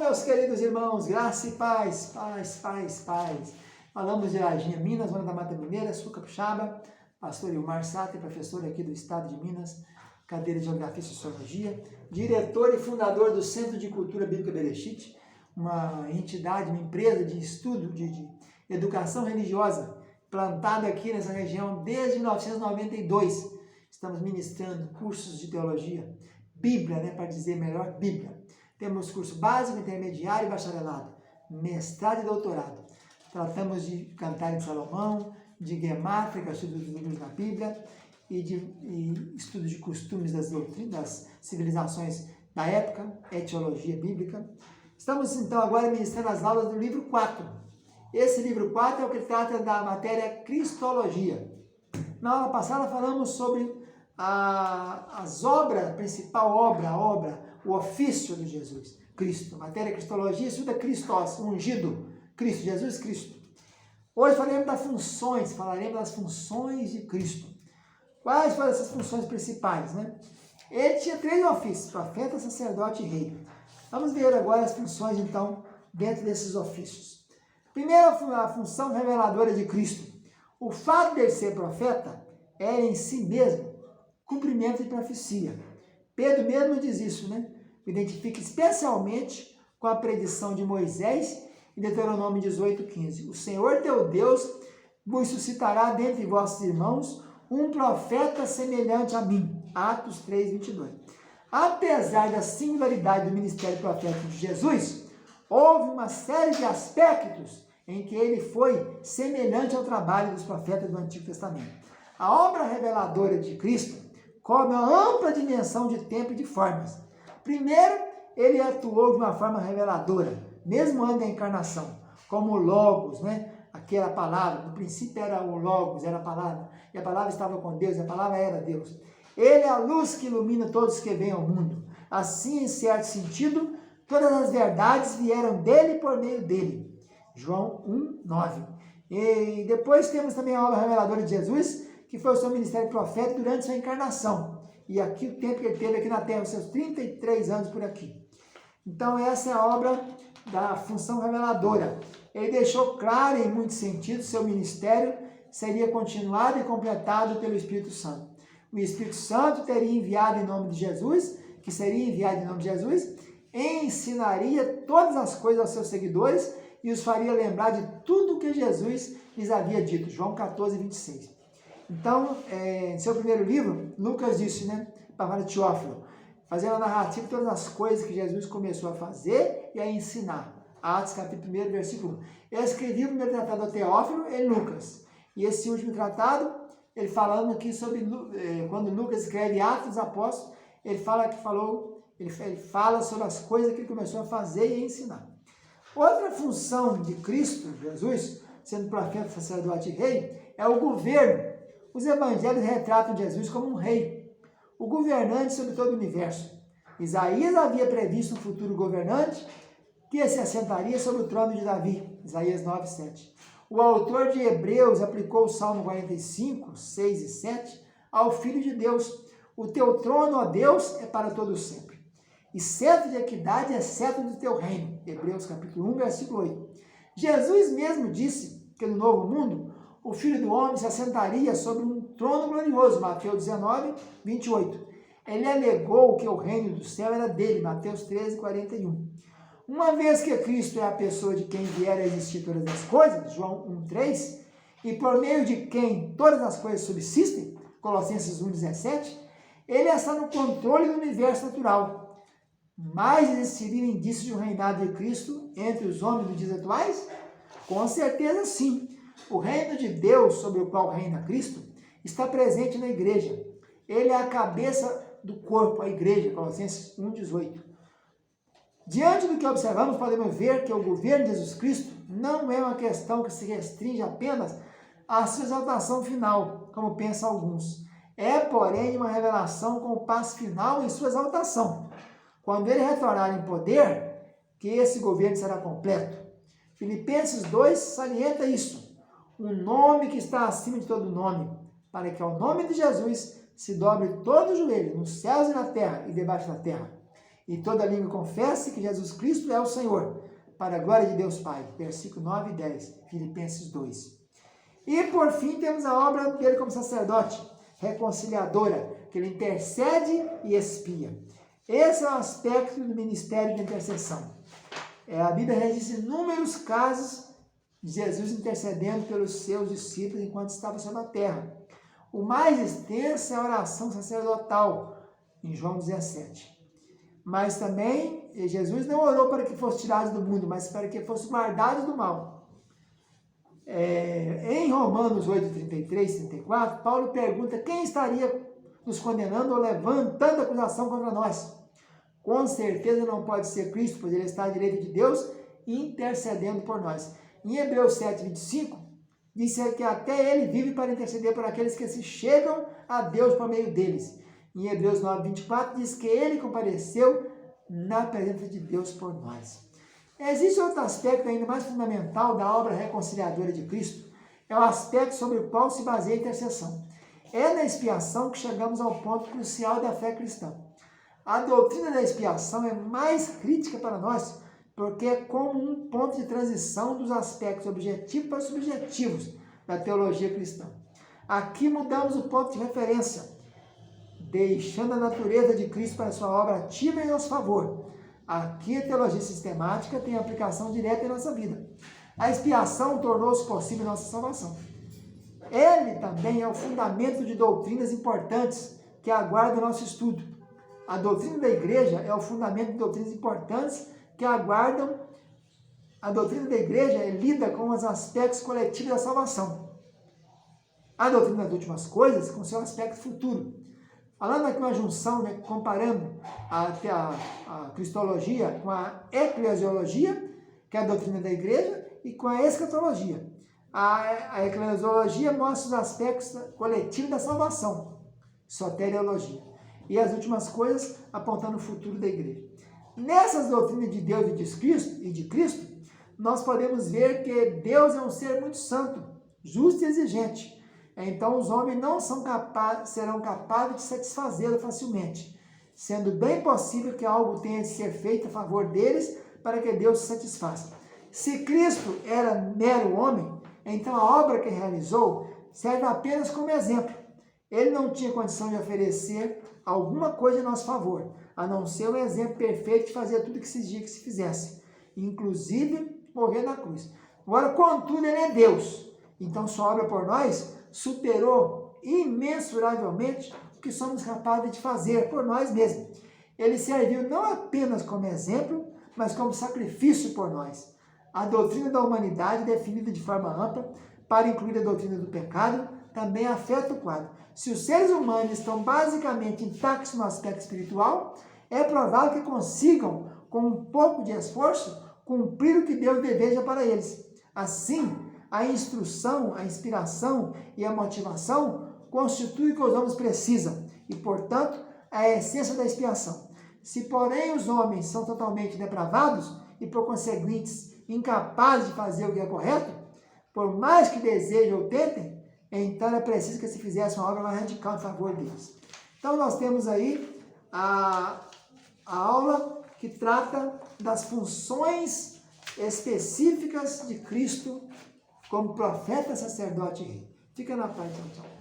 meus queridos irmãos, graça e paz, paz, paz, paz. Falamos de Varginha, Minas, zona da Mata Mineira, sul capixaba, pastor Ilmar Sater, professor aqui do estado de Minas, cadeira de Geografia e Sociologia, diretor e fundador do Centro de Cultura Bíblica Bereshit, uma entidade, uma empresa de estudo de educação religiosa, plantada aqui nessa região desde 1992. Estamos ministrando cursos de teologia, Bíblia, para dizer melhor, Bíblia. Temos curso básico, intermediário e bacharelado, mestrado e doutorado. Tratamos de Cantares de Salomão, de Gemátrica, estudo dos livros da Bíblia e estudo de costumes das civilizações da época, etiologia bíblica. Estamos então agora ministrando as aulas do livro 4. Esse livro 4 é o que trata da matéria Cristologia. Na aula passada falamos sobre as obras, a principal obra, o ofício de Jesus, Cristo. Matéria Cristologia estuda Christos, ungido, Cristo, Jesus Cristo. Hoje falaremos das funções de Cristo. Quais foram essas funções principais, Ele tinha 3 ofícios, profeta, sacerdote e rei. Vamos ver agora as funções, então, dentro desses ofícios. Primeiro, a função reveladora de Cristo. O fato de ele ser profeta é em si mesmo cumprimento de profecia. Pedro mesmo diz isso, O identifica especialmente com a predição de Moisés em Deuteronômio 18:15. O Senhor teu Deus vos suscitará dentre vossos irmãos um profeta semelhante a mim. Atos 3:22. Apesar da singularidade do ministério profético de Jesus, houve uma série de aspectos em que ele foi semelhante ao trabalho dos profetas do Antigo Testamento. A obra reveladora de Cristo cobre uma ampla dimensão de tempo e de formas. Primeiro, ele atuou de uma forma reveladora, mesmo antes da encarnação, como o Logos, aquela palavra, no princípio era o Logos, era a palavra, e a palavra estava com Deus, e a palavra era Deus. Ele é a luz que ilumina todos que vêm ao mundo. Assim, em certo sentido, todas as verdades vieram dele e por meio dele. João 1:9. E depois temos também a obra reveladora de Jesus, que foi o seu ministério profético durante sua encarnação. E aqui o tempo que ele teve aqui na Terra, os seus 33 anos por aqui. Então essa é a obra da função reveladora. Ele deixou claro em muitos sentidos, seu ministério seria continuado e completado pelo Espírito Santo. O Espírito Santo teria enviado em nome de Jesus, ensinaria todas as coisas aos seus seguidores e os faria lembrar de tudo que Jesus lhes havia dito. João 14:26. Então, em seu primeiro livro, Lucas disse, para Teófilo, fazendo a narrativa de todas as coisas que Jesus começou a fazer e a ensinar. Atos capítulo 1, versículo 1. Eu escrevi o primeiro tratado a Teófilo em Lucas. E esse último tratado, ele falando aqui sobre, quando Lucas escreve Atos dos Apóstolos, ele fala sobre as coisas que ele começou a fazer e a ensinar. Outra função de Cristo, Jesus, sendo profeta, sacerdote e rei, é o governo. Os evangelhos retratam Jesus como um rei, o governante sobre todo o universo. Isaías havia previsto um futuro governante que se assentaria sobre o trono de Davi, Isaías 9:7. O autor de Hebreus aplicou o Salmo 45, 6 e 7 ao Filho de Deus. O teu trono, ó Deus, é para todo sempre. E cetro de equidade é cetro do teu reino. Hebreus capítulo 1, versículo 8. Jesus mesmo disse que no novo mundo, o Filho do Homem se assentaria sobre um trono glorioso, Mateus 19:28. Ele alegou que o reino do céu era dele, Mateus 13:41. Uma vez que Cristo é a pessoa de quem vieram a existir todas as coisas, João 1:3, e por meio de quem todas as coisas subsistem, Colossenses 1:17, ele está no controle do universo natural. Mas existiria indício de um reinado de Cristo entre os homens dos dias atuais? Com certeza sim. O reino de Deus, sobre o qual reina Cristo, está presente na igreja. Ele é a cabeça do corpo, a igreja, Colossenses 1:18. Diante do que observamos, podemos ver que o governo de Jesus Cristo não é uma questão que se restringe apenas à sua exaltação final, como pensam alguns. É, porém, uma revelação com o passo final em sua exaltação. Quando ele retornar em poder, que esse governo será completo. Filipenses 2 salienta isso. Um nome que está acima de todo nome, para que ao nome de Jesus se dobre todo o joelho, nos céus e na terra e debaixo da terra. e toda língua confesse que Jesus Cristo é o Senhor, para a glória de Deus Pai. Versículo 9 e 10, Filipenses 2. E por fim temos a obra dele como sacerdote, reconciliadora, que ele intercede e expia. Esse é o aspecto do ministério de intercessão. A Bíblia registra inúmeros casos de Jesus intercedendo pelos seus discípulos enquanto estava sobre a terra. O mais extenso é a oração sacerdotal, em João 17. Mas também Jesus não orou para que fosse tirado do mundo, mas para que fosse guardado do mal. Em Romanos 8, 33 e 34, Paulo pergunta quem estaria nos condenando ou levantando acusação contra nós. Com certeza não pode ser Cristo, pois ele está à direita de Deus intercedendo por nós. Em Hebreus 7, 25, diz que até ele vive para interceder por aqueles que se chegam a Deus por meio deles. Em Hebreus 9, 24, diz que ele compareceu na presença de Deus por nós. Existe outro aspecto ainda mais fundamental da obra reconciliadora de Cristo, é o aspecto sobre o qual se baseia a intercessão. É na expiação que chegamos ao ponto crucial da fé cristã. A doutrina da expiação é mais crítica para nós, porque é como um ponto de transição dos aspectos objetivos para subjetivos da teologia cristã. Aqui mudamos o ponto de referência, deixando a natureza de Cristo para a sua obra ativa em nosso favor. Aqui a teologia sistemática tem aplicação direta em nossa vida. A expiação tornou-se possível em nossa salvação. Ele também é o fundamento de doutrinas importantes que aguardam o nosso estudo. A doutrina da igreja é o fundamento de doutrinas importantes que aguardam. A doutrina da igreja lida com os aspectos coletivos da salvação. A doutrina das últimas coisas com seu aspecto futuro. Falando aqui uma junção, comparando a cristologia com a eclesiologia, que é a doutrina da igreja, e com a escatologia. A eclesiologia mostra os aspectos coletivos da salvação, soteriologia. E as últimas coisas apontando o futuro da igreja. Nessas doutrinas de Deus e de Cristo, nós podemos ver que Deus é um ser muito santo, justo e exigente. Então os homens não serão capazes de satisfazê-lo facilmente, sendo bem possível que algo tenha de ser feito a favor deles para que Deus se satisfaça. Se Cristo era mero homem, então a obra que realizou serve apenas como exemplo. Ele não tinha condição de oferecer alguma coisa em nosso favor, a não ser um exemplo perfeito de fazer tudo que se exigia que se fizesse, inclusive morrer na cruz. Agora, contudo, ele é Deus. Então sua obra por nós superou imensuravelmente o que somos capazes de fazer por nós mesmos. Ele serviu não apenas como exemplo, mas como sacrifício por nós. A doutrina da humanidade, definida de forma ampla, para incluir a doutrina do pecado, também afeta o quadro. Se os seres humanos estão basicamente intactos no aspecto espiritual, é provável que consigam, com um pouco de esforço, cumprir o que Deus deseja para eles. Assim, a instrução, a inspiração e a motivação constituem o que os homens precisam e, portanto, a essência da expiação. Se, porém, os homens são totalmente depravados e, por conseguinte, incapazes de fazer o que é correto, por mais que desejem ou tentem, então é preciso que se fizesse uma obra mais radical em favor deles. Então, nós temos aí a aula que trata das funções específicas de Cristo como profeta, sacerdote e rei. Fica na paz, então, tchau.